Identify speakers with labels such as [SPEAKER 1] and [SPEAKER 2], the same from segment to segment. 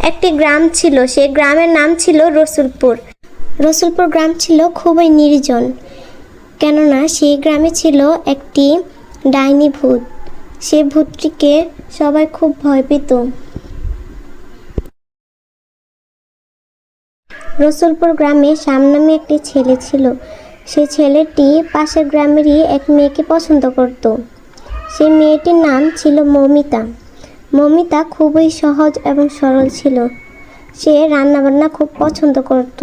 [SPEAKER 1] একটি গ্রাম ছিল, সেই গ্রামের নাম ছিল রসুলপুর। রসুলপুর গ্রাম ছিল খুবই নির্জন, কেননা সেই গ্রামে ছিল একটি ডাইনি ভূত। সেই ভূতটিকে সবাই খুব ভয় পেত। রসুলপুর গ্রামে শ্যাম নামে একটি ছেলে ছিল। সেই ছেলেটি পাশের গ্রামেরই এক মেয়েকে পছন্দ করত। সেই মেয়েটির নাম ছিল মৌমিতা। মৌমিতা খুবই সহজ এবং সরল ছিল। সে রান্নাবান্না খুব পছন্দ করত।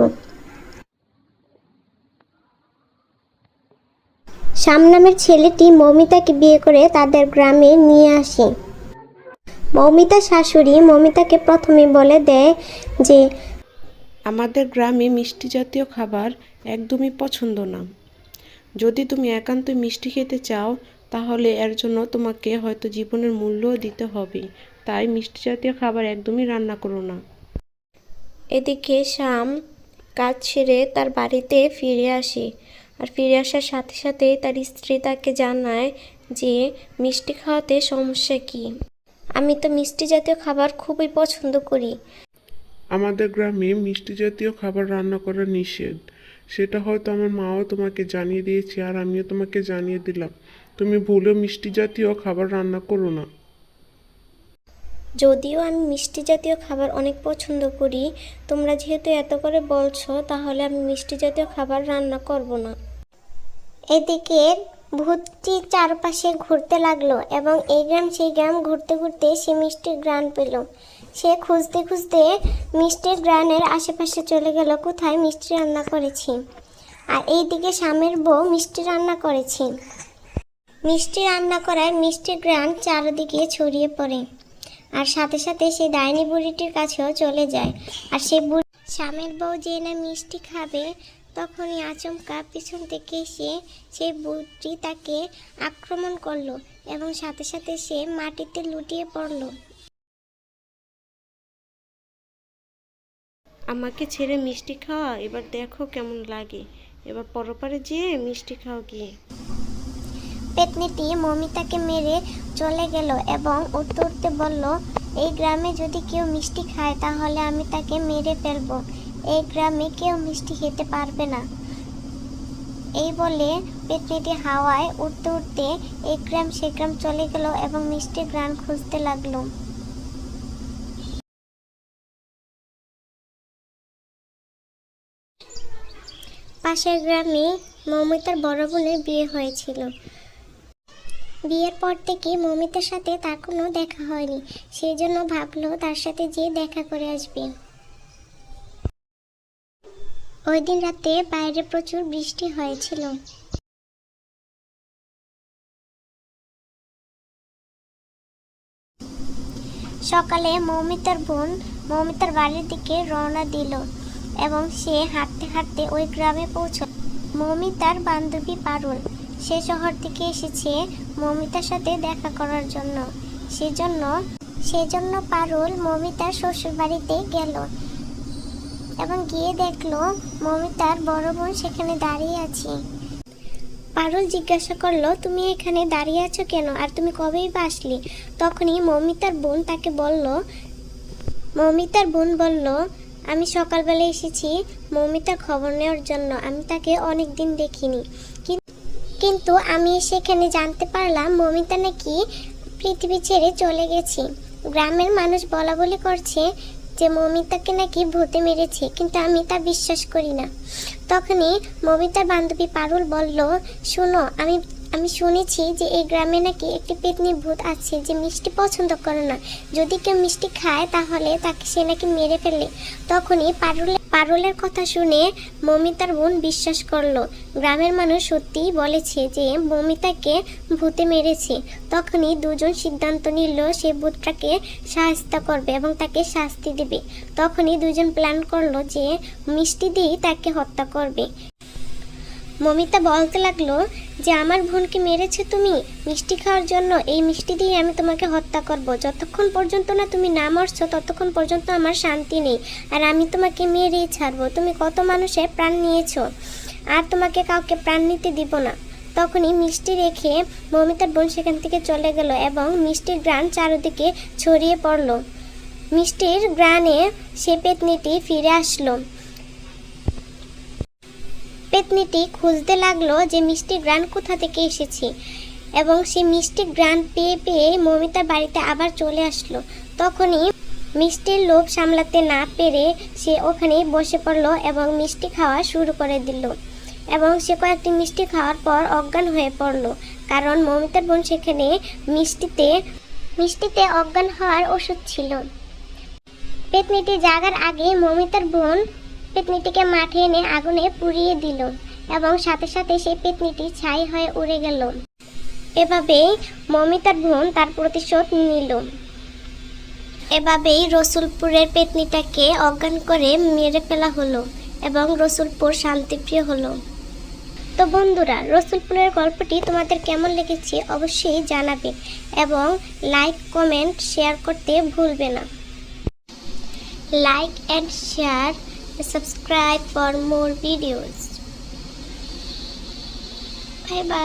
[SPEAKER 1] শ্যাম নামের ছেলেটি মৌমিতাকে বিয়ে করে তাদের গ্রামে নিয়ে আসে। মৌমিতার শাশুড়ি মৌমিতাকে প্রথমে বলে দেয় যে
[SPEAKER 2] আমাদের গ্রামে মিষ্টি জাতীয় খাবার একদমই পছন্দ না। যদি তুমি একান্তই মিষ্টি খেতে চাও তাহলে এর জন্য তোমাকে হয়তো জীবনের মূল্যও দিতে হবে। তাই মিষ্টি জাতীয় খাবার একদমই রান্না করো না।
[SPEAKER 1] এদিকে শ্যাম কাজ সেরে তার বাড়িতে ফিরে আসে। আর ফিরে আসার সাথে সাথে তার স্ত্রী তাকে জানায় যে মিষ্টি খাওয়াতে সমস্যা কি। আমি তো মিষ্টি জাতীয় খাবার খুবই পছন্দ করি।
[SPEAKER 3] আমাদের গ্রামে মিষ্টি জাতীয় খাবার রান্না করা নিষেধ। সেটা হয়তো আমার মাও তোমাকে জানিয়ে দিয়েছে, আর আমিও তোমাকে জানিয়ে দিলাম। তুমি ভুলেও মিষ্টি জাতীয় খাবার রান্না করো না।
[SPEAKER 1] যদিও আমি মিষ্টি জাতীয় খাবার অনেক পছন্দ করি, তোমরা যেহেতু এত করে বলছো, তাহলে আমি মিষ্টি জাতীয় খাবার রান্না করব না। এদিকে ভূতটি চারপাশে ঘুরতে লাগলো এবং এই গ্রাম সেই গ্রাম ঘুরতে ঘুরতে সে মিষ্টির ঘ্রাণ পেল। সে খুঁজতে খুঁজতে মিষ্টির ঘ্রাণের আশেপাশে চলে গেল, কোথায় মিষ্টি রান্না করেছি। আর এইদিকে শ্যামের বউ মিষ্টি রান্না করেছে। মিষ্টি রান্না করায় মিষ্টির ঘ্রাণ চারদিকে ছড়িয়ে পড়ে। আর সাথে সাথে সেই ডাইনি বুড়িটির কাছেও চলে যায়। আর সেই বুড়ি শ্যামের বউ যে না মিষ্টি খাবে, তখনই আচমকা পিছন থেকে এসে সেই বুড়িটি তাকে আক্রমণ করলো এবং সাথে সাথে সে মাটিতে লুটিয়ে পড়ল।
[SPEAKER 2] আমাকে ছেড়ে মিষ্টি খাওয়া, এবার দেখো কেমন লাগে। এবার পরপারে যেয়ে মিষ্টি খাও গিয়ে।
[SPEAKER 1] পেতনিটি মৌমিতাকে মেরে চলে গেল এবং উঠতে উঠতে বলল, এই গ্রামে যদি কেউ মিষ্টি খায় তাহলে আমি তাকে মেরে ফেলবো। এই গ্রামে কেউ মিষ্টি খেতে পারবে না। এই বলে পেতনিটি হাওয়ায় উঠতে উঠতে এক গ্রাম সে গ্রাম চলে গেল এবং মিষ্টির ঘ্রাণ খুঁজতে লাগলো। পাশের গ্রামে মৌমিতার বড় বোনের বিয়ে হয়েছিল। বিয়ের পর থেকে মৌমিতার সাথে তার কোনো দেখা হয়নি, সেই জন্য ভাবলো তার সাথে যেয়ে দেখা করে আসবে। ওই দিন রাতে বাইরে প্রচুর বৃষ্টি হয়েছিল। সকালে মৌমিতার বোন মৌমিতার বাড়ির দিকে রওনা দিল এবং সে হাঁটতে হাঁটতে ওই গ্রামে পৌঁছল। মৌমিতার বান্ধবী পারুল সে শহর থেকে এসেছে মৌমিতার সাথে দেখা করার জন্য। সেজন্য পারুল মৌমিতার শ্বশুর বাড়িতে গেল এবং গিয়ে দেখলো মৌমিতার বড় বোন সেখানে দাঁড়িয়ে আছে। পারুল জিজ্ঞাসা করলো, তুমি এখানে দাঁড়িয়ে আছো কেন, আর তুমি কবেই বা আসলি? তখনই মৌমিতার বোন বলল, আমি সকালবেলা এসেছি মৌমিতার খবর নেওয়ার জন্য। আমি তাকে অনেক দিন দেখিনি, কিন্তু আমি সেখানে জানতে পারলাম মৌমিতা নাকি পৃথিবী ছেড়ে চলে গেছে। গ্রামের মানুষ বলা বলি করছে যে মৌমিতাকে নাকি ভূতে মেরেছে, কিন্তু আমি তা বিশ্বাস করি না। তখনই মৌমিতার বান্ধবী পারুল বলল, শোনো, আমি শুনেছি যে এই গ্রামে নাকি একটি পেতনি ভূত আছে যে মিষ্টি পছন্দ করে না। যদি কেউ মিষ্টি খায় তাহলে তাকে সে নাকি মেরে ফেলে। তখনই পারুলের কথা শুনে মৌমিতার বোন বিশ্বাস করলো গ্রামের মানুষ সত্যিই বলেছে যে মৌমিতাকে ভূতে মেরেছে। তখনই দুজন সিদ্ধান্ত নিল সে ভূতটাকে সাহায্য করবে এবং তাকে শাস্তি দেবে। তখনই দুজন প্ল্যান করলো যে মিষ্টি দিয়ে তাকে হত্যা করবে। মৌমিতা বলতে লাগলো যে আমার বোনকে মেরেছে তুমি মিষ্টি খাওয়ার জন্য, এই মিষ্টি দিয়ে আমি তোমাকে হত্যা করব। যতক্ষণ পর্যন্ত না তুমি না মরছো ততক্ষণ পর্যন্ত আমার শান্তি নেই, আর আমি তোমাকে মেরেই ছাড়বো। তুমি কত মানুষের প্রাণ নিয়েছো, আর তোমাকে কাউকে প্রাণ নিতে দিব না। তখনই মিষ্টি রেখে মৌমিতার বোন সেখান থেকে চলে গেল এবং মিষ্টির ঘ্রাণ চারিদিকে ছড়িয়ে পড়ল। মিষ্টির গ্রানে সে পেতনিটি ফিরে আসলো। পেতনিটি খুঁজতে লাগলো যে মিষ্টির গ্রান কোথা থেকে এসেছে, এবং সে মিষ্টি গ্রান পেয়ে পেয়ে মৌমিতার বাড়িতে আবার চলে আসলো। তখনই মিষ্টির লোভ সামলাতে না পেরে সে ওখানেই বসে পড়লো এবং মিষ্টি খাওয়া শুরু করে দিল। এবং সে কয়েকটি মিষ্টি খাওয়ার পর অজ্ঞান হয়ে পড়লো, কারণ মৌমিতার বোন সেখানে মিষ্টিতে অজ্ঞান হওয়ার ওষুধ ছিল। পেতনিটি জাগার আগে মৌমিতার বোন পেতনিটিকে মাঠে এনে আগুনে পুড়িয়ে দিল এবং সাথে সাথে সেই পেতনিটি ছাই হয়ে উড়ে গেল। এভাবেই মৌমিতার বোন তার প্রতিশোধ নিল। এভাবেই রসুলপুরের পেতনিটাকে অজ্ঞান করে মেরে ফেলা হলো এবং রসুলপুর শান্তিপ্রিয় হলো। তো বন্ধুরা, রসুলপুরের গল্পটি তোমাদের কেমন লেগেছে অবশ্যই জানাবে এবং লাইক, কমেন্ট, শেয়ার করতে ভুলবে না। Like and share, subscribe for more videos. Bye bye.